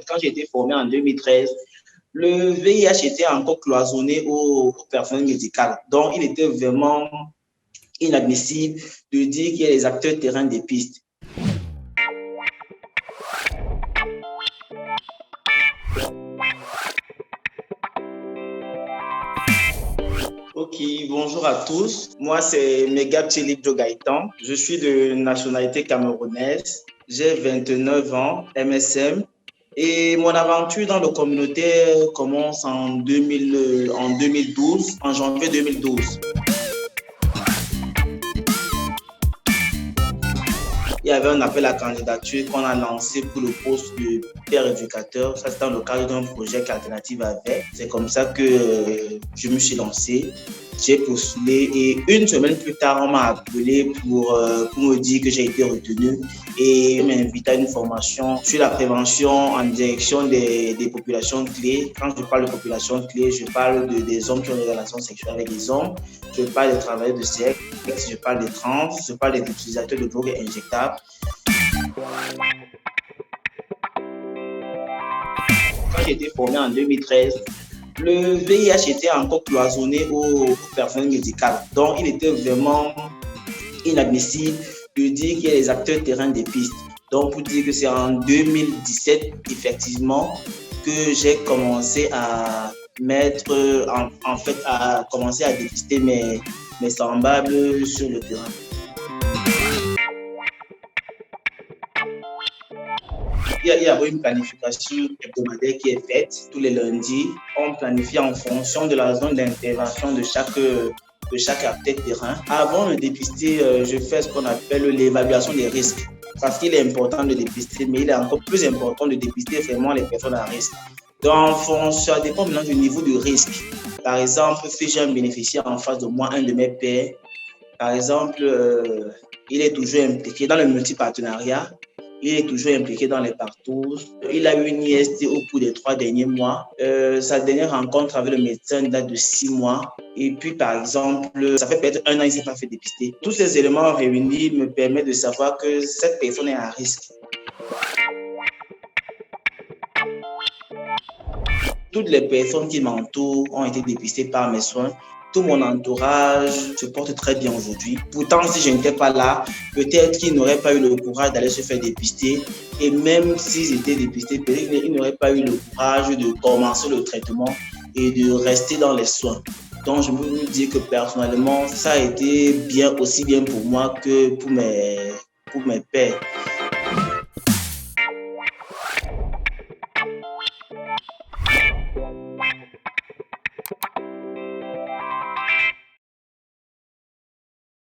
quand j'ai été formé en 2013, le VIH était encore cloisonné aux personnels médicales. Donc, il était vraiment inadmissible de dire qu'il y a les acteurs terrain des pistes. Ok, bonjour à tous. Moi, c'est Megab Tchelip Gaëtan. Je suis de nationalité camerounaise. J'ai 29 ans, MSM. Et mon aventure dans le communautaire commence en 2012, en janvier 2012. Il y avait un appel à candidature qu'on a lancé pour le poste de père éducateur. Ça, c'est dans le cadre d'un projet qu'Alternative avait. C'est comme ça que je me suis lancé. J'ai postulé et une semaine plus tard, on m'a appelé pour me dire que j'ai été retenu et m'inviter à une formation sur la prévention en direction des populations clés. Quand je parle de populations clés, je parle des hommes qui ont des relations sexuelles avec des hommes, je parle des travailleurs de sexe, je parle des trans, je parle des utilisateurs de drogues injectables. Quand j'ai été formé en 2013, le VIH était encore cloisonné aux personnes médicales. Donc, il était vraiment inadmissible de dire qu'il y a les acteurs terrain des pistes. Donc, pour dire que c'est en 2017, effectivement, que j'ai commencé à commencer à dépister mes semblables sur le terrain. Il y a une planification hebdomadaire qui est faite tous les lundis. On planifie en fonction de la zone d'intervention de chaque acteur terrain. Avant de dépister, je fais ce qu'on appelle l'évaluation des risques. Parce qu'il est important de dépister, mais il est encore plus important de dépister vraiment les personnes à risque. Donc, ça dépend maintenant du niveau de risque. Par exemple, si j'ai un bénéficiaire en face de moi, un de mes pairs, par exemple, il est toujours impliqué dans le multipartenariat. Il est toujours impliqué dans les parcours. Il a eu une IST au cours des 3 derniers mois. Sa dernière rencontre avec le médecin date de 6 mois. Et puis, par exemple, ça fait peut-être 1 an, il ne s'est pas fait dépister. Tous ces éléments réunis me permettent de savoir que cette personne est à risque. Toutes les personnes qui m'entourent ont été dépistées par mes soins. Tout mon entourage se porte très bien aujourd'hui. Pourtant, si je n'étais pas là, peut-être qu'ils n'auraient pas eu le courage d'aller se faire dépister. Et même s'ils étaient dépistés, peut-être qu'ils n'auraient pas eu le courage de commencer le traitement et de rester dans les soins. Donc, je peux vous dire que personnellement, ça a été bien, aussi bien pour moi que pour mes pairs.